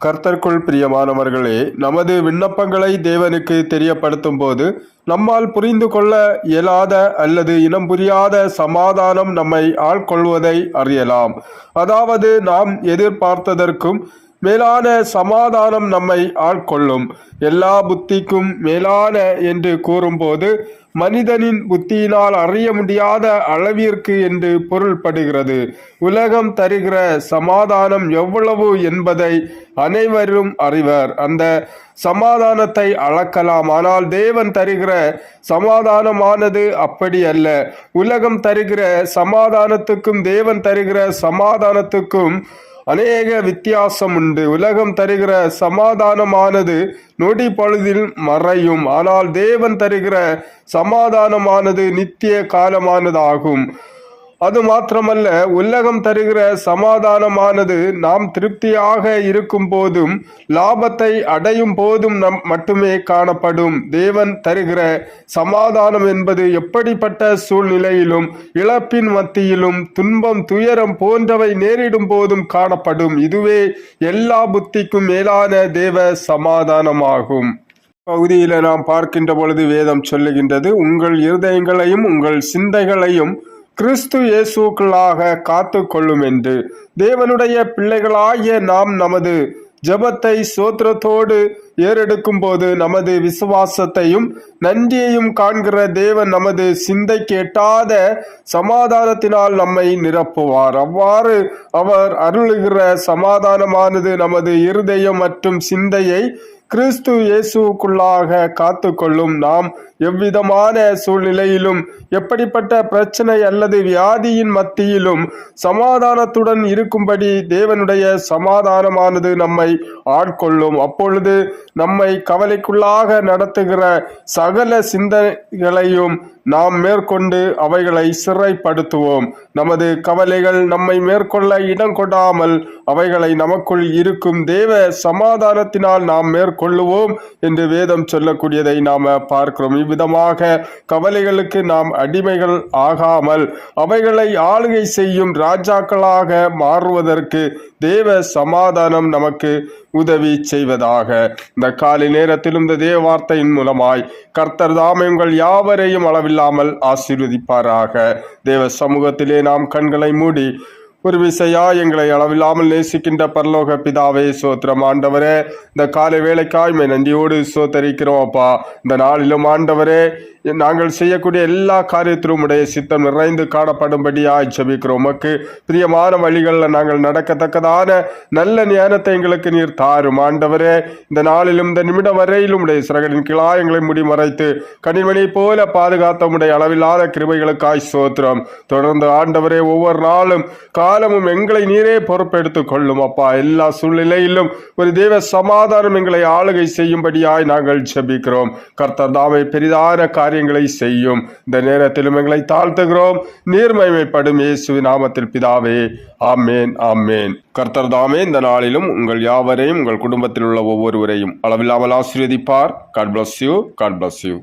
கர்த்தருக்குள் பிரியமானவர்களே, நமது விண்ணப்பங்களை தேவனுக்கு தெரியப்படுத்தும் போது நம்மால் புரிந்து கொள்ள இயலாத அல்லது இனம் புரியாத சமாதானம் நம்மை ஆட்கொள்வதை அறியலாம். அதாவது நாம் எதிர்பார்த்ததற்கும் மேலான சமாதானம் நம்மை ஆட்கொள்ளும். எல்லா புத்திக்கும் மேலான என்று கூறும்போது மனிதனின் புத்தியினால் அறிய முடியாத அளவிற்கு என்று பொருள்படுகிறது. உலகம் தருகிற சமாதானம் எவ்வளவு என்பதை அனைவரும் அறிவர். அந்த சமாதானத்தை அளக்கலாம். ஆனால் தேவன் தருகிற சமாதானமானது அப்படி அல்ல. உலகம் தருகிற சமாதானத்துக்கும் தேவன் தருகிற சமாதானத்துக்கும் அநேக வித்தியாசம் உண்டு. உலகம் தருகிற சமாதானமானது நொடி பொழுதில் மறையும். ஆனால் தேவன் தருகிற சமாதானமானது நித்திய காலமானதாகும். அது மாத்திரமல்ல, உலகம் தருகிற சமாதானமானது நாம் திருப்தியாக இருக்கும் போதும் லாபத்தை அடையும் போதும் மட்டுமே காணப்படும். தேவன் தருகிற சமாதானம் என்பது எப்படிப்பட்ட சூழ்நிலையிலும் இழப்பின் மத்தியிலும் துன்பம் துயரம் போன்றவை நேரிடும் போதும் காணப்படும். இதுவே எல்லா புத்திக்கும் மேலான தேவ சமாதானமாகும். பகுதியில் நாம் பார்க்கின்ற பொழுது வேதம் சொல்லுகின்றது, உங்கள் இருதயங்களையும் உங்கள் சிந்தைகளையும் கிறிஸ்து இயேசுக்குள்ளாக காத்து கொள்ளும் என்று. தேவனுடைய பிள்ளைகளாகிய நாம் நமது ஜெபத்தை சோத்திரத்தோடு ஏறெடுக்கும் போது நமது விசுவாசத்தையும் நன்றியையும் காண்கிற தேவன் நமது சிந்தைக்கு எட்டாத சமாதானத்தினால் நம்மை நிரப்புவார். அவ்வாறு அவர் அருளுகிற சமாதானமானது நமது இருதயம் மற்றும் சிந்தையை கிறிஸ்து இயேசுக்குள்ளாக காத்து கொள்ளும். நாம் எவ்விதமான சூழ்நிலையிலும் எப்படிப்பட்ட பிரச்சனை அல்லது வியாதியின் மத்தியிலும் சமாதானத்துடன் இருக்கும்படி தேவனுடைய சமாதானமானது நம்மை ஆட்கொள்ளும். அப்பொழுது நம்மை கவலைக்குள்ளாக நடத்துகிற சகல சிந்தனைகளையும் நாம் மேற்கொண்டு அவைகளை சிறைப்படுத்துவோம். நமது கவலைகள் நம்மை மேற்கொள்ள இடம் கொடாமல் அவைகளை நமக்குள் இருக்கும் தேவ சமாதானத்தினால் நாம் மேற்கொள்ளுவோம் என்று வேதம் சொல்லக்கூடியதை நாம் பார்க்கிறோம். இவ்விதமாக கவலைகளுக்கு நாம் அடிமைகள் ஆகாமல் அவைகளை ஆளுகை செய்யும் ராஜாக்களாக மாறுவதற்கு தேவ சமாதானம் நமக்கு உதவி செய்வதாக. இந்த காலை நேரத்திலும் இந்த தேவ வார்த்தையின் மூலமாய் கர்த்தர் தாமே உங்கள் யாவரையும் அளவில்லாமல் ஆசீர்வதிப்பாராக. தேவ சமூகத்திலே நாம் கண்களை மூடி ஒரு விசையா எங்களை அளவில்லாமல் நேசிக்கின்ற பரலோக பிதாவே, சோத்திரம் ஆண்டவரே. இந்த காலை வேளைக்காய் நன்றியோடு சோத்தரிக்கிறோம் அப்பா. இந்த நாளிலும் ஆண்டவரே, நாங்கள் செய்யக்கூடிய எல்லா காரியத்திலும் உடைய சித்தம் நிறைந்து காணப்படும்படியாய் ஜெபிக்கிறோம். உமக்கு பிரியமான வழிகளில் நாங்கள் நடக்கத்தக்கதான நல்ல ஞானத்தை எங்களுக்கு நீர் தாரும் ஆண்டவரே. இந்த நாளிலும் இந்த நிமிடம் வரையிலும் உடைய சிறகடின் கீழாய் எங்களை முடி மறைத்து கனிமணி போல பாதுகாத்த உடைய அளவில்லாத கிருபைகளுக்காய் சோத்திரம். தொடர்ந்து ஆண்டவரே, ஒவ்வொரு நாளும் காலமும் எங்களை நீரே பொறுப்பெடுத்துக் கொள்ளும் அப்பா. எல்லா சூழ்நிலையிலும் ஒரு தேவ சமாதானம் எங்களை ஆளுகை செய்யும்படியாய் நாங்கள் ஜெபிக்கிறோம். கர்த்தர் தாமே பெரிதான காரியங்களை செய்யும். இந்த நேரத்திலும் எங்களை தாழ்த்துகிறோம். நீர்மைமைப்படும் இயேசுவின் நாமத்தில் பிதாவே, ஆமேன் ஆமேன். கர்த்தர் தாமே இந்த நாளிலும் உங்கள் யாவரையும் உங்கள் குடும்பத்தில் உள்ள ஒவ்வொருவரையும் அளவில்லாமல் ஆசீர்வதிப்பார். God bless you. God bless you.